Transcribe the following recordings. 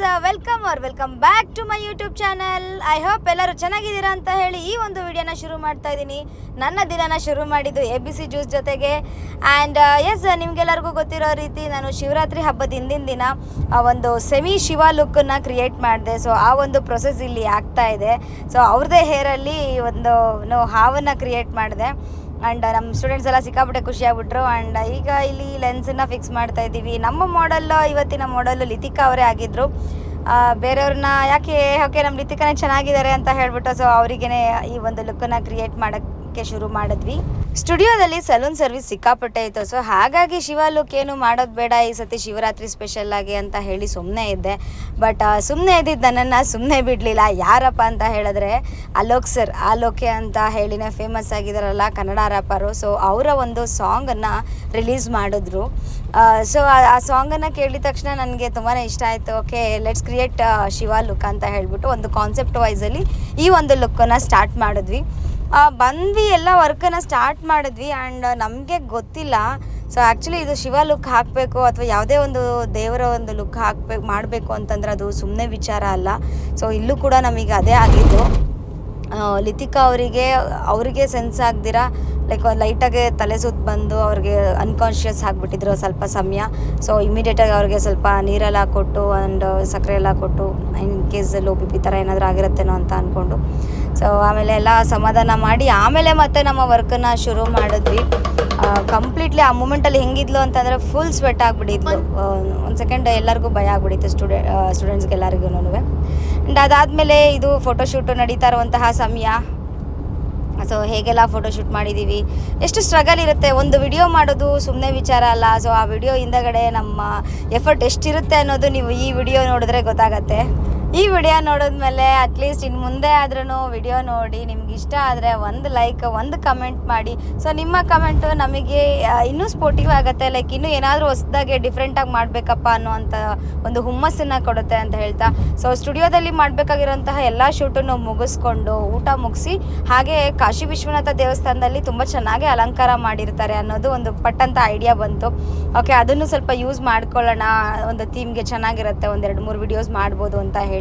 Welcome back to my YouTube channel. I hope ಎಲ್ಲರೂ ಚೆನ್ನಾಗಿದ್ದೀರಾ ಅಂತ ಹೇಳಿ ಈ ಒಂದು ವಿಡಿಯೋನ ಶುರು ಮಾಡ್ತಾ ಇದ್ದೀನಿ. ನನ್ನ ದಿನನ ಶುರು ಮಾಡಿದ್ದು ABC ಜ್ಯೂಸ್ ಜೊತೆಗೆ. ಆ್ಯಂಡ್ ಎಸ್, ನಿಮಗೆಲ್ಲರಿಗೂ ಗೊತ್ತಿರೋ ರೀತಿ ನಾನು ಶಿವರಾತ್ರಿ ಹಬ್ಬದ ಹಿಂದಿನ ದಿನ ಒಂದು ಸೆಮಿ ಶಿವ ಲುಕ್ಕನ್ನು ಕ್ರಿಯೇಟ್ ಮಾಡಿದೆ. ಸೊ ಆ ಒಂದು ಪ್ರೊಸೆಸ್ ಇಲ್ಲಿ ಆಗ್ತಾ ಇದೆ. ಸೊ ಅವ್ರದ್ದೇ ಹೇರಲ್ಲಿ ಒಂದು ಹಾವನ್ನು ಕ್ರಿಯೇಟ್ ಮಾಡಿದೆ. ಆ್ಯಂಡ್ ನಮ್ಮ ಸ್ಟೂಡೆಂಟ್ಸ್ ಎಲ್ಲ ಸಿಕ್ಕಾಪಟ್ಟೆ ಖುಷಿಯಾಗ್ಬಿಟ್ರು. ಆ್ಯಂಡ್ ಈಗ ಇಲ್ಲಿ ಲೆನ್ಸನ್ನು ಫಿಕ್ಸ್ ಮಾಡ್ತಾ ಇದ್ದೀವಿ. ನಮ್ಮ ಇವತ್ತಿನ ಮಾಡಲ್ಲು ಲಿತಿಕಾ ಅವರೇ ಆಗಿದ್ದರು. ಬೇರೆಯವ್ರನ್ನ ಓಕೆ ನಮ್ಮ ಲಿತಿಕಾನೇ ಚೆನ್ನಾಗಿದ್ದಾರೆ ಅಂತ ಹೇಳ್ಬಿಟ್ಟು ಸೊ ಅವರಿಗೇ ಈ ಒಂದು ಲುಕ್ಕನ್ನು ಕ್ರಿಯೇಟ್ ಮಾಡೋಕ್ಕೆ ಶುರು ಮಾಡಿದ್ವಿ. ಸ್ಟುಡಿಯೋದಲ್ಲಿ ಸಲೂನ್ ಸರ್ವಿಸ್ ಸಿಕ್ಕಾಪಟ್ಟೆ ಇತ್ತು. ಸೊ ಹಾಗಾಗಿ ಶಿವ ಲುಕ್ ಏನು ಮಾಡೋದು ಬೇಡ ಈ ಸತಿ ಶಿವರಾತ್ರಿ ಸ್ಪೆಷಲ್ ಆಗಿ ಅಂತ ಹೇಳಿ ಸುಮ್ಮನೆ ಇದ್ದೆ. ಬಟ್ ಸುಮ್ಮನೆ ಇದ್ದಿದ್ದು ನನ್ನನ್ನು ಸುಮ್ಮನೆ ಬಿಡಲಿಲ್ಲ. ಯಾರಪ್ಪ ಅಂತ ಹೇಳಿದ್ರೆ ಅಲೋಕ್ ಸರ್, ಆಲೋಕೆ ಅಂತ ಹೇಳಿನೇ ಫೇಮಸ್ ಆಗಿದ್ದಾರಲ್ಲ ಕನ್ನಡ ರ್ಯಾಪರು. ಸೊ ಅವರ ಒಂದು ಸಾಂಗನ್ನು ರಿಲೀಸ್ ಮಾಡಿದ್ರು. ಸೊ ಆ ಸಾಂಗನ್ನು ಕೇಳಿದ ತಕ್ಷಣ ನನಗೆ ತುಂಬಾ ಇಷ್ಟ ಆಯಿತು. Okay, let's create Shiva look ಅಂತ ಹೇಳಿಬಿಟ್ಟು ಒಂದು ಕಾನ್ಸೆಪ್ಟ್ ವೈಸಲ್ಲಿ ಈ ಒಂದು ಲುಕ್ಕನ್ನು ಸ್ಟಾರ್ಟ್ ಮಾಡಿದ್ವಿ. ಬಂದ್ವಿ, ಎಲ್ಲ ವರ್ಕನ್ನು ಸ್ಟಾರ್ಟ್ ಮಾಡಿದ್ವಿ. ಆ್ಯಂಡ್ ನಮಗೆ ಗೊತ್ತಿಲ್ಲ ಸೊ ಆ್ಯಕ್ಚುಲಿ ಇದು ಶಿವ ಲುಕ್ ಹಾಕಬೇಕು ಅಥವಾ ಯಾವುದೇ ಒಂದು ದೇವರ ಒಂದು ಲುಕ್ ಮಾಡಬೇಕು ಅಂತಂದ್ರೆ ಅದು ಸುಮ್ಮನೆ ವಿಚಾರ ಅಲ್ಲ. ಸೊ ಇಲ್ಲೂ ಕೂಡ ನಮಗೆ ಅದೇ ಆಗಿದ್ದು. ಲಿತಿಕಾ ಅವರಿಗೆ ಸೆನ್ಸ್ ಆಗ್ದಿರ ಲೈಟಾಗಿ ತಲೆ ಸುತ್ತ ಬಂದು ಅವ್ರಿಗೆ ಅನ್ಕಾನ್ಷಿಯಸ್ ಆಗಿಬಿಟ್ಟಿದ್ರು ಸ್ವಲ್ಪ ಸಮಯ. ಸೊ ಇಮಿಡಿಯೇಟಾಗಿ ಅವ್ರಿಗೆ ಸ್ವಲ್ಪ ನೀರೆಲ್ಲ ಕೊಟ್ಟು ಆ್ಯಂಡ್ ಸಕ್ಕರೆ ಎಲ್ಲ ಕೊಟ್ಟು ಇನ್ ಕೇಸ್ ಲೋ BP ಥರ ಏನಾದರೂ ಆಗಿರುತ್ತೇನೋ ಅಂತ ಅಂದ್ಕೊಂಡು ಸೊ ಆಮೇಲೆ ಎಲ್ಲ ಸಮಾಧಾನ ಮಾಡಿ ಆಮೇಲೆ ಮತ್ತೆ ನಮ್ಮ ವರ್ಕನ್ನು ಶುರು ಮಾಡಿದ್ವಿ. ಕಂಪ್ಲೀಟ್ಲಿ ಆ ಮೂಮೆಂಟಲ್ಲಿ ಹೆಂಗಿದ್ಲು ಅಂತಂದರೆ ಫುಲ್ ಸ್ವೆಟ್ ಆಗಿಬಿಟ್ಟಿದ್ಲು. ಒಂದು ಸೆಕೆಂಡ್ ಎಲ್ಲರಿಗೂ ಭಯ ಆಗಿಬಿಟ್ಟಿತ್ತು, ಸ್ಟೂಡೆಂಟ್ಸ್ಗೆಲ್ಲರಿಗೂ. ಆ್ಯಂಡ್ ಅದಾದಮೇಲೆ ಇದು ಫೋಟೋಶೂಟು ನಡೀತಾ ಇರುವಂತಹ ಸಮಯ. ಸೊ ಹೇಗೆಲ್ಲ ಫೋಟೋಶೂಟ್ ಮಾಡಿದ್ದೀವಿ, ಎಷ್ಟು ಸ್ಟ್ರಗಲ್ ಇರುತ್ತೆ. ಒಂದು ವಿಡಿಯೋ ಮಾಡೋದು ಸುಮ್ಮನೆ ವಿಚಾರ ಅಲ್ಲ. ಸೊ ಆ ವಿಡಿಯೋ ಹಿಂದಗಡೆ ನಮ್ಮ ಎಫರ್ಟ್ ಎಷ್ಟಿರುತ್ತೆ ಅನ್ನೋದು ನೀವು ಈ ವಿಡಿಯೋ ನೋಡಿದ್ರೆ ಗೊತ್ತಾಗತ್ತೆ. ಈ ವಿಡಿಯೋ ನೋಡಿದ್ಮೇಲೆ ಅಟ್ಲೀಸ್ಟ್ ಇನ್ನು ಮುಂದೆ ಆದ್ರೂ ವಿಡಿಯೋ ನೋಡಿ ನಿಮ್ಗೆ ಇಷ್ಟ ಆದರೆ ಒಂದು ಲೈಕ್, ಒಂದು ಕಮೆಂಟ್ ಮಾಡಿ. ಸೊ ನಿಮ್ಮ ಕಮೆಂಟು ನಮಗೆ ಇನ್ನೂ ಸ್ಪೋರ್ಟಿವ್ ಆಗುತ್ತೆ. ಇನ್ನೂ ಏನಾದರೂ ಹೊಸದಾಗಿ ಡಿಫ್ರೆಂಟಾಗಿ ಮಾಡಬೇಕಪ್ಪ ಅನ್ನೋವಂಥ ಒಂದು ಹುಮ್ಮಸ್ಸನ್ನು ಕೊಡುತ್ತೆ ಅಂತ ಹೇಳ್ತಾ ಸೊ ಸ್ಟುಡಿಯೋದಲ್ಲಿ ಮಾಡಬೇಕಾಗಿರೋಂತಹ ಎಲ್ಲ ಶೂಟನ್ನು ಮುಗಿಸ್ಕೊಂಡು ಊಟ ಮುಗಿಸಿ ಹಾಗೆ ಕಾಶಿ ವಿಶ್ವನಾಥ ದೇವಸ್ಥಾನದಲ್ಲಿ ತುಂಬ ಚೆನ್ನಾಗಿ ಅಲಂಕಾರ ಮಾಡಿರ್ತಾರೆ ಅನ್ನೋದು ಒಂದು ಪಟ್ಟಂತ ಐಡಿಯಾ ಬಂತು. ಓಕೆ, ಅದನ್ನು ಸ್ವಲ್ಪ ಯೂಸ್ ಮಾಡ್ಕೊಳ್ಳೋಣ, ಒಂದು ಥೀಮ್ಗೆ ಚೆನ್ನಾಗಿರುತ್ತೆ, 1-2-3 ವಿಡಿಯೋಸ್ ಮಾಡ್ಬೋದು ಅಂತ ಹೇಳಿ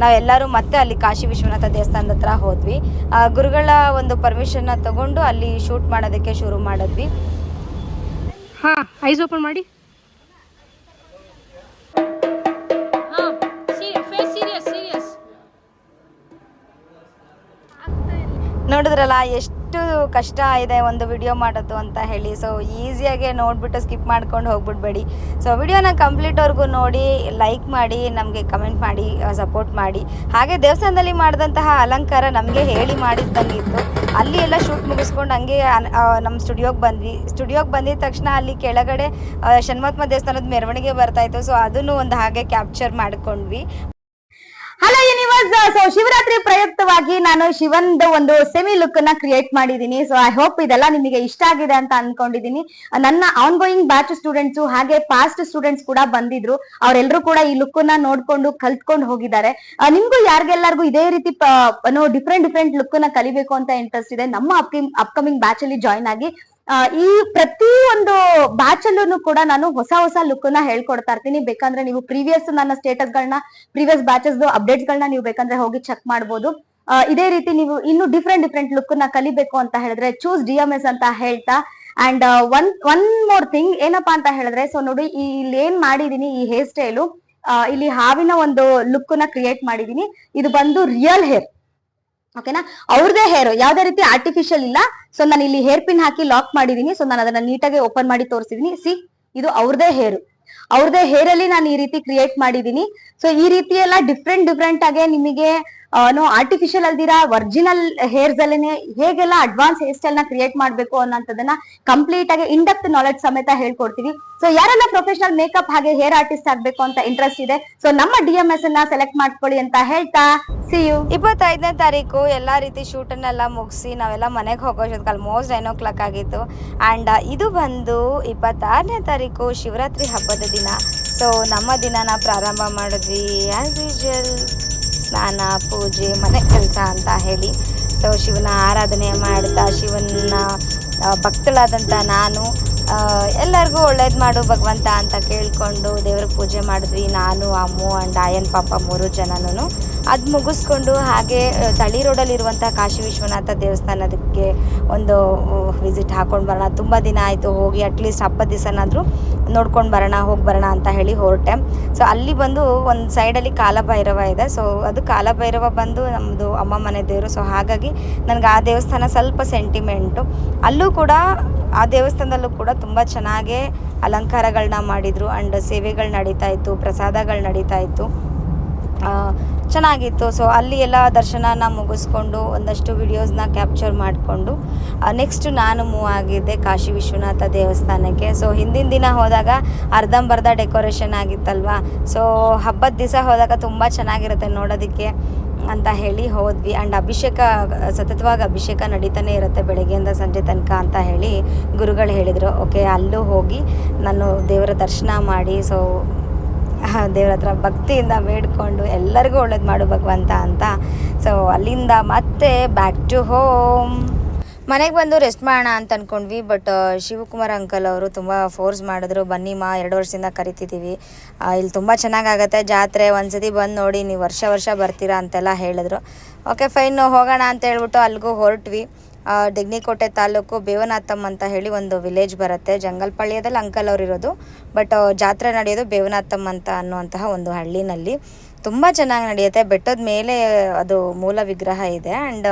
ನಾವೆಲ್ಲರೂ ಮತ್ತೆ ಅಲ್ಲಿ ಕಾಶಿ ವಿಶ್ವನಾಥ ದೇವಸ್ಥಾನದ ಹತ್ರ ಹೋದ್ವಿ. ಗುರುಗಳ ಒಂದು ಪರ್ಮಿಷನ್ನ ತಗೊಂಡು ಅಲ್ಲಿ ಶೂಟ್ ಮಾಡೋದಕ್ಕೆ ಶುರು ಮಾಡಿದ್ವಿ. ಐಸ್ ಓಪನ್ ಮಾಡಿ. ನೋಡಿದ್ರಲ್ಲ ಎಷ್ಟು ಕಷ್ಟ ಇದೆ ಒಂದು ವಿಡಿಯೋ ಮಾಡೋದು ಅಂತ ಹೇಳಿ. ಸೊ ಈಸಿಯಾಗೆ ನೋಡಿಬಿಟ್ಟು ಸ್ಕಿಪ್ ಮಾಡ್ಕೊಂಡು ಹೋಗ್ಬಿಡ್ಬೇಡಿ. ಸೊ ವಿಡಿಯೋನ ಕಂಪ್ಲೀಟ್ವರೆಗೂ ನೋಡಿ, ಲೈಕ್ ಮಾಡಿ, ನಮಗೆ ಕಮೆಂಟ್ ಮಾಡಿ, ಸಪೋರ್ಟ್ ಮಾಡಿ. ಹಾಗೆ ದೇವಸ್ಥಾನದಲ್ಲಿ ಮಾಡಿದಂತಹ ಅಲಂಕಾರ ನಮಗೆ ಹೇಳಿ ಮಾಡಿಸ್ದಂಗಿತ್ತು. ಅಲ್ಲಿ ಎಲ್ಲ ಶೂಟ್ ಮುಗಿಸ್ಕೊಂಡು ಹಂಗೆ ನಮ್ಮ ಸ್ಟುಡಿಯೋಗೆ ಬಂದಿದ ತಕ್ಷಣ ಅಲ್ಲಿ ಕೆಳಗಡೆ ಷಣ್ಮಹಾತ್ಮ ದೇವಸ್ಥಾನದ ಮೆರವಣಿಗೆ ಬರ್ತಾಯಿತ್ತು. ಸೊ ಅದನ್ನು ಒಂದು ಹಾಗೆ ಕ್ಯಾಪ್ಚರ್ ಮಾಡ್ಕೊಂಡ್ವಿ. ಹಲೋ ಯೂನಿವರ್ಸ್, ಸೊ ಶಿವರಾತ್ರಿ ಪ್ರಯುಕ್ತವಾಗಿ ನಾನು ಶಿವಂದು ಒಂದು ಸೆಮಿ ಲುಕ್ ಅನ್ನ ಕ್ರಿಯೇಟ್ ಮಾಡಿದೀನಿ. ಸೊ ಐ ಹೋಪ್ ಇದೆಲ್ಲ ನಿಮಗೆ ಇಷ್ಟ ಆಗಿದೆ ಅಂತ ಅನ್ಕೊಂಡಿದೀನಿ. ನನ್ನ ಆನ್ ಗೋಯಿಂಗ್ ಬ್ಯಾಚ್ ಸ್ಟೂಡೆಂಟ್ಸ್ ಹಾಗೆ ಪಾಸ್ಟ್ ಸ್ಟೂಡೆಂಟ್ಸ್ ಕೂಡ ಬಂದಿದ್ರು. ಅವರೆಲ್ಲರೂ ಕೂಡ ಈ ಲುಕ್ ಅನ್ನ ನೋಡ್ಕೊಂಡು ಕಲ್ತ್ಕೊಂಡು ಹೋಗಿದ್ದಾರೆ. ನಿಮ್ಗೂ ಯಾರಿಗೆಲ್ಲರಿಗೂ ಇದೇ ರೀತಿ ಡಿಫ್ರೆಂಟ್ ಲುಕ್ ಅನ್ನ ಕಲಿಬೇಕು ಅಂತ ಇಂಟ್ರೆಸ್ಟ್ ಇದೆ, ನಮ್ಮ ಅಪ್ಕಮಿಂಗ್ ಬ್ಯಾಚ್ ಅಲ್ಲಿ ಜಾಯ್ನ್ ಆಗಿ ಈ ಪ್ರತಿ ಒಂದು ಬ್ಯಾಚ್ ಅಲ್ಲೂ ಕೂಡ ನಾನು ಹೊಸ ಲುಕ್ ನ ಹೇಳ್ಕೊಡ್ತಾ ಇರ್ತೀನಿ. ಬೇಕಂದ್ರೆ ನೀವು ನನ್ನ ಪ್ರೀವಿಯಸ್ ಬ್ಯಾಚಸ್ ಅಪ್ಡೇಟ್ಸ್ ಗಳನ್ನ ನೀವು ಬೇಕಂದ್ರೆ ಹೋಗಿ ಚೆಕ್ ಮಾಡ್ಬೋದು. ಇದೇ ರೀತಿ ನೀವು ಇನ್ನು ಡಿಫ್ರೆಂಟ್ ಲುಕ್ ನ ಕಲಿಬೇಕು ಅಂತ ಹೇಳಿದ್ರೆ ಚೂಸ್ DMS ಅಂತ ಹೇಳ್ತಾ. ಅಂಡ್ ಒನ್ ಮೋರ್ ಥಿಂಗ್ ಏನಪ್ಪಾ ಅಂತ ಹೇಳಿದ್ರೆ, ಸೊ ನೋಡಿ ಇಲ್ಲಿ ಏನ್ ಮಾಡಿದೀನಿ, ಈ ಹೇರ್ ಸ್ಟೈಲು ಇಲ್ಲಿ ಹಾವಿನ ಒಂದು ಲುಕ್ ನ ಕ್ರಿಯೇಟ್ ಮಾಡಿದೀನಿ. ಇದು ಬಂದು ರಿಯಲ್ ಹೇರ್, ಓಕೆನಾ, ಅವ್ರದೇ ಹೇರ್, ಯಾವ್ದೇ ರೀತಿ ಆರ್ಟಿಫಿಷಿಯಲ್ ಇಲ್ಲ. ಸೊ ನಾನು ಇಲ್ಲಿ ಹೇರ್ ಪಿನ್ ಹಾಕಿ ಲಾಕ್ ಮಾಡಿದೀನಿ. ಸೊ ನಾನು ಅದನ್ನ ನೀಟಾಗಿ ಓಪನ್ ಮಾಡಿ ತೋರಿಸಿದೀನಿ. ಇದು ಅವ್ರದೇ ಹೇರ್ ಅಲ್ಲಿ ನಾನು ಈ ರೀತಿ ಕ್ರಿಯೇಟ್ ಮಾಡಿದೀನಿ. ಸೊ ಈ ರೀತಿ ಎಲ್ಲ ಡಿಫ್ರೆಂಟ್ ಆಗಿ ನಿಮಗೆ ಆರ್ಟಿಫಿಷಿಯಲ್ ಅಲ್ದಿರಾ ಒರಿಜಿನಲ್ ಹೇರ್ಸ್ ಅಲ್ಲೇನೆ ಹೇಗೆಲ್ಲ ಅಡ್ವಾನ್ಸ್ ಹೇರ್ ಸ್ಟೈಲ್ ನ ಕ್ರಿಯೇಟ್ ಮಾಡ್ಬೇಕು ಅನ್ನೋದನ್ನ ಕಂಪ್ಲೀಟ್ ಆಗಿ ಇನ್ ಡೆಪ್ತ್ ನಾಲೆಡ್ಜ್ ಸಮೇತ ಹೇಳ್ಕೊಡ್ತೀವಿ. ಸೊ ಯಾರೆಲ್ಲ ಪ್ರೊಫೆಷನಲ್ ಮೇಕಪ್ ಹಾಗೆ ಹೇರ್ ಆರ್ಟಿಸ್ಟ್ ಆಗ್ಬೇಕು ಅಂತ ಇಂಟ್ರೆಸ್ಟ್ ಇದೆ, ಸೊ ನಮ್ಮ DMS ಅನ್ನ ಸೆಲೆಕ್ಟ್ ಮಾಡ್ಕೊಳ್ಳಿ ಅಂತ ಹೇಳ್ತಾ ಸಿ ಯು. 25ನೇ ತಾರೀಕು ಎಲ್ಲಾ ರೀತಿ ಶೂಟ್ ಅನ್ನೆಲ್ಲ ಮುಗಿಸಿ ನಾವೆಲ್ಲ ಮನೆಗೆ ಹೋಗೋಷ್ಟೊತ್ತಿಗೆ ಆಲ್ಮೋಸ್ಟ್ 9 o'clock ಆಗಿತ್ತು. ಅಂಡ್ ಇದು ಬಂದು 26ನೇ ತಾರೀಕು ಶಿವರಾತ್ರಿ ಹಬ್ಬದ ದಿನ. ಸೊ ನಮ್ಮ ದಿನನ ಪ್ರಾರಂಭ ಮಾಡಿದ್ವಿ ಆಸ್ ಯೂಶುವಲ್, ಸ್ನಾನ, ಪೂಜೆ, ಮನೆ ಕೆಲಸ ಅಂತ ಹೇಳಿ. ಸೊ ಶಿವನ ಆರಾಧನೆ ಮಾಡ್ತಾ ಶಿವನ ಭಕ್ತಳಾದಂಥ ನಾನು ಎಲ್ಲರಿಗೂ ಒಳ್ಳೇದು ಮಾಡು ಭಗವಂತ ಅಂತ ಕೇಳಿಕೊಂಡು ದೇವ್ರಿಗೆ ಪೂಜೆ ಮಾಡಿದ್ವಿ. ನಾನು, ಅಮ್ಮು ಆ್ಯಂಡ್ ಆಯನ್ ಪಾಪ 3 ಜನನೂ. ಅದು ಮುಗಿಸ್ಕೊಂಡು ಹಾಗೆ ತಳಿ ರೋಡಲ್ಲಿರುವಂಥ ಕಾಶಿ ವಿಶ್ವನಾಥ ದೇವಸ್ಥಾನದಕ್ಕೆ ಒಂದು ವಿಸಿಟ್ ಹಾಕ್ಕೊಂಡು ಬರೋಣ. ತುಂಬ ದಿನ ಆಯಿತು ಹೋಗಿ, ಅಟ್ಲೀಸ್ಟ್ ಹಬ್ಬದ ದಿವಸನಾದರೂ ನೋಡ್ಕೊಂಡು ಬರೋಣ, ಹೋಗಿ ಬರೋಣ ಅಂತ ಹೇಳಿ ಹೊರಟೆ. ಸೊ ಅಲ್ಲಿ ಬಂದು ಒಂದು ಸೈಡಲ್ಲಿ ಕಾಲಭೈರವ ಇದೆ. ಸೊ ಅದು ಕಾಲಭೈರವ ಬಂದು ನಮ್ಮದು ಅಮ್ಮ ಮನೆ ದೇವರು. ಸೊ ಹಾಗಾಗಿ ನನಗೆ ಆ ದೇವಸ್ಥಾನ ಸ್ವಲ್ಪ ಸೆಂಟಿಮೆಂಟು. ಅಲ್ಲೂ ಕೂಡ ಆ ದೇವಸ್ಥಾನದಲ್ಲೂ ಕೂಡ ತುಂಬ ಚೆನ್ನಾಗೇ ಅಲಂಕಾರಗಳನ್ನ ಮಾಡಿದರು ಆ್ಯಂಡ್ ಸೇವೆಗಳು ನಡೀತಾಯಿತ್ತು, ಪ್ರಸಾದಗಳು ನಡೀತಾಯಿತ್ತು, ಚೆನ್ನಾಗಿತ್ತು. ಸೊ ಅಲ್ಲಿ ಎಲ್ಲ ದರ್ಶನನ ಮುಗಿಸ್ಕೊಂಡು ಒಂದಷ್ಟು ವಿಡಿಯೋಸ್ನ ಕ್ಯಾಪ್ಚರ್ ಮಾಡಿಕೊಂಡು ನೆಕ್ಸ್ಟ್ ನಾನು ಮೂವ್ ಆಗಿದ್ದೆ ಕಾಶಿ ವಿಶ್ವನಾಥ ದೇವಸ್ಥಾನಕ್ಕೆ. ಸೊ ಹಿಂದಿನ ದಿನ ಹೋದಾಗ ಅರ್ಧಂಬರ್ಧ ಡೆಕೋರೇಷನ್ ಆಗಿತ್ತಲ್ವ. ಸೊ ಹಬ್ಬದ ದಿವಸ ಹೋದಾಗ ತುಂಬ ಚೆನ್ನಾಗಿರುತ್ತೆ ನೋಡೋದಕ್ಕೆ ಅಂತ ಹೇಳಿ ಹೋದ್ವಿ. ಆ್ಯಂಡ್ ಅಭಿಷೇಕ ಸತತವಾಗಿ ಅಭಿಷೇಕ ನಡೀತಾನೆ ಇರುತ್ತೆ ಬೆಳಗ್ಗೆಯಿಂದ ಸಂಜೆ ತನಕ ಅಂತ ಹೇಳಿ ಗುರುಗಳು ಹೇಳಿದರು. ಓಕೆ, ಅಲ್ಲೂ ಹೋಗಿ ನಾನು ದೇವರ ದರ್ಶನ ಮಾಡಿ, ಸೊ ದೇವ್ರ ಹತ್ರ ಭಕ್ತಿಯಿಂದ ಬೇಡ್ಕೊಂಡು ಎಲ್ಲರಿಗೂ ಒಳ್ಳೇದು ಮಾಡು ಭಗವಂತ ಅಂತ. ಸೊ ಅಲ್ಲಿಂದ ಮತ್ತೆ ಬ್ಯಾಕ್ ಟು ಹೋಮ್. ಮನೆಗೆ ಬಂದು ರೆಸ್ಟ್ ಮಾಡೋಣ ಅಂತ ಅಂದ್ಕೊಂಡ್ವಿ. ಬಟ್ ಶಿವಕುಮಾರ್ ಅಂಕಲ್ ಅವರು ತುಂಬ ಫೋರ್ಸ್ ಮಾಡಿದ್ರು, ಬನ್ನಿಮ್ಮ 2 ವರ್ಷದಿಂದ ಕರಿತಿದ್ದೀವಿ, ಇಲ್ಲಿ ತುಂಬ ಚೆನ್ನಾಗಾಗತ್ತೆ ಜಾತ್ರೆ, ಒಂದ್ಸತಿ ಬಂದು ನೋಡಿ, ನೀವು ವರ್ಷ ಬರ್ತೀರಾ ಅಂತೆಲ್ಲ ಹೇಳಿದ್ರು. ಓಕೆ ಫೈನ್, ಹೋಗೋಣ ಅಂತ ಹೇಳ್ಬಿಟ್ಟು ಅಲ್ಲಿಗೂ ಹೊರಟ್ವಿ. ದೆಗ್ನಿಕೋಟೆ ತಾಲೂಕು ಬೇವನಾಥಮ್ ಅಂತ ಹೇಳಿ ಒಂದು ವಿಲೇಜ್ ಬರುತ್ತೆ. ಜಂಗಲ್ಪಾಳ್ಯದಲ್ಲಿ ಅಂಕಲ್ ಅವರು ಇರೋದು, ಬಟ್ ಜಾತ್ರೆ ನಡೆಯೋದು ಬೇವನಾಥಮ್ ಅಂತ ಅನ್ನುವಂತಹ ಒಂದು ಹಳ್ಳಿನಲ್ಲಿ. ತುಂಬ ಚೆನ್ನಾಗಿ ನಡೆಯುತ್ತೆ. ಬೆಟ್ಟದ ಮೇಲೆ ಅದು ಮೂಲ ವಿಗ್ರಹ ಇದೆ ಆ್ಯಂಡ್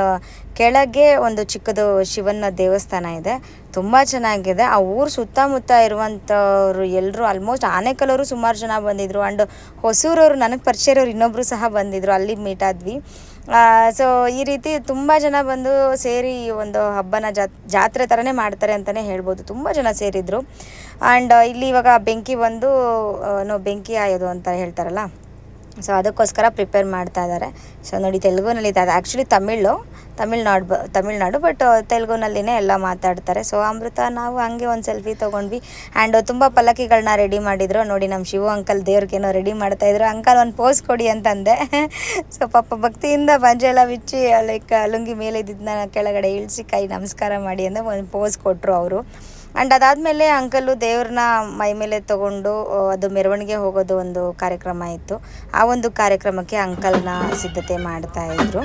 ಕೆಳಗೆ ಒಂದು ಚಿಕ್ಕದು ಶಿವನ ದೇವಸ್ಥಾನ ಇದೆ. ತುಂಬ ಚೆನ್ನಾಗಿದೆ. ಆ ಊರು ಸುತ್ತಮುತ್ತ ಇರುವಂಥವ್ರು ಎಲ್ಲರೂ ಆಲ್ಮೋಸ್ಟ್ ಆನೇಕಲ್ಲವರು ಸುಮಾರು ಜನ ಬಂದಿದ್ದರು ಆ್ಯಂಡ್ ಹೊಸೂರವರು, ನನಗೆ ಪರಿಚಯ ಇರೋರು ಇನ್ನೊಬ್ಬರು ಸಹ ಬಂದಿದ್ದರು, ಅಲ್ಲಿ ಮೀಟ್ ಆದ್ವಿ. ಸೊ ಈ ರೀತಿ ತುಂಬ ಜನ ಬಂದು ಸೇರಿ ಒಂದು ಹಬ್ಬನ ಜಾತ್ರೆ ಥರನೇ ಮಾಡ್ತಾರೆ ಅಂತಲೇ ಹೇಳ್ಬೋದು. ತುಂಬ ಜನ ಸೇರಿದ್ರು. ಆ್ಯಂಡ್ ಇಲ್ಲಿ ಇವಾಗ ಬೆಂಕಿ ಬಂದು ಬೆಂಕಿ ಆಯೋದು ಅಂತ ಹೇಳ್ತಾರಲ್ಲ, ಸೊ ಅದಕ್ಕೋಸ್ಕರ ಪ್ರಿಪೇರ್ ಮಾಡ್ತಾ ಇದ್ದಾರೆ. ಸೊ ನೋಡಿ, ತೆಲುಗುನಲ್ಲಿ ಇದೆ. ಅದು ಆ್ಯಕ್ಚುಲಿ ತಮಿಳ್ನಾಡು, ಬಟ್ ತೆಲುಗುನಲ್ಲಿನೇ ಎಲ್ಲ ಮಾತಾಡ್ತಾರೆ. ಸೊ ಅಮೃತ ನಾವು ಹಂಗೆ ಒಂದು ಸೆಲ್ಫಿ ತೊಗೊಂಡ್ವಿ. ಆ್ಯಂಡ್ ತುಂಬ ಪಲ್ಲಕ್ಕಿಗಳನ್ನ ರೆಡಿ ಮಾಡಿದ್ರು. ನೋಡಿ, ನಮ್ಮ ಶಿವು ಅಂಕಲ್ ದೇವ್ರಿಗೇನೋ ರೆಡಿ ಮಾಡ್ತಾಯಿದ್ರು. ಅಂಕಲ್ ಒಂದು ಪೋಸ್ ಕೊಡಿ ಅಂತಂದೆ. ಸೊ ಪಾಪ ಭಕ್ತಿಯಿಂದ ಪಂಚೆ ಎಲ್ಲ ಬಿಚ್ಚಿ ಲೈಕ್ ಲುಂಗಿ ಮೇಲೆ ಇದ್ದಿದ್ದನ್ನ ಕೆಳಗಡೆ ಇಳಿಸಿ ಕೈ ನಮಸ್ಕಾರ ಮಾಡಿ ಅಂದರೆ ಒಂದು ಪೋಸ್ ಕೊಟ್ಟರು ಅವರು. ಆ್ಯಂಡ್ ಅದಾದಮೇಲೆ ಅಂಕಲು ದೇವ್ರನ್ನ ಮೈ ಮೇಲೆ ತೊಗೊಂಡು ಅದು ಮೆರವಣಿಗೆ ಹೋಗೋದು ಒಂದು ಕಾರ್ಯಕ್ರಮ ಇತ್ತು. ಆ ಒಂದು ಕಾರ್ಯಕ್ರಮಕ್ಕೆ ಅಂಕಲ್ನ ಸಿದ್ಧತೆ ಮಾಡ್ತಾಯಿದ್ರು.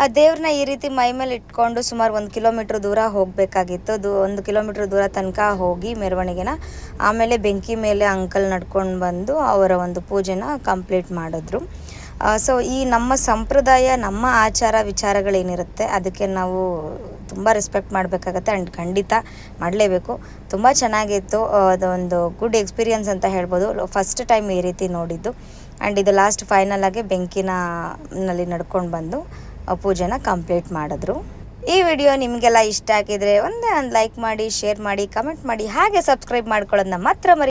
ಆ ದೇವ್ರನ್ನ ಈ ರೀತಿ ಮೈ ಮೇಲೆ ಇಟ್ಕೊಂಡು ಸುಮಾರು 1 ಕಿಲೋಮೀಟ್ರ್ ದೂರ ಹೋಗಬೇಕಾಗಿತ್ತು. 1 ಕಿಲೋಮೀಟ್ರ್ ದೂರ ತನಕ ಹೋಗಿ ಮೆರವಣಿಗೆನ ಆಮೇಲೆ ಬೆಂಕಿ ಮೇಲೆ ಅಂಕಲ್ ನಡ್ಕೊಂಡು ಬಂದು ಅವರ ಒಂದು ಪೂಜೆನ ಕಂಪ್ಲೀಟ್ ಮಾಡಿದ್ರು. ಸೊ ಈ ನಮ್ಮ ಸಂಪ್ರದಾಯ, ನಮ್ಮ ಆಚಾರ ವಿಚಾರಗಳೇನಿರುತ್ತೆ ಅದಕ್ಕೆ ನಾವು ತುಂಬ ರೆಸ್ಪೆಕ್ಟ್ ಮಾಡಬೇಕಾಗತ್ತೆ ಆ್ಯಂಡ್ ಖಂಡಿತ ಮಾಡಲೇಬೇಕು. ತುಂಬ ಚೆನ್ನಾಗಿತ್ತು. ಅದೊಂದು ಗುಡ್ ಎಕ್ಸ್ಪೀರಿಯನ್ಸ್ ಅಂತ ಹೇಳ್ಬೋದು. ಫಸ್ಟ್ ಟೈಮ್ ಈ ರೀತಿ ನೋಡಿದ್ದು. ಆ್ಯಂಡ್ ಇದು ಲಾಸ್ಟ್ ಫೈನಲ್ ಆಗಿ ಬೆಂಕಿನಲ್ಲಿ ನಡ್ಕೊಂಡು ಬಂದು ಪೂಜೆನ ಕಂಪ್ಲೀಟ್ ಮಾಡಿದ್ರು. ಈ ವಿಡಿಯೋ ನಿಮಗೆಲ್ಲ ಇಷ್ಟ ಆಗಿದ್ರೆ ಒಂದೇ ಒಂದು ಲೈಕ್ ಮಾಡಿ, ಶೇರ್ ಮಾಡಿ, ಕಮೆಂಟ್ ಮಾಡಿ, ಹಾಗೆ ಸಬ್ಸ್ಕ್ರೈಬ್ ಮಾಡ್ಕೊಳ್ಳೋದನ್ನ ಮಾತ್ರ ಮರಿ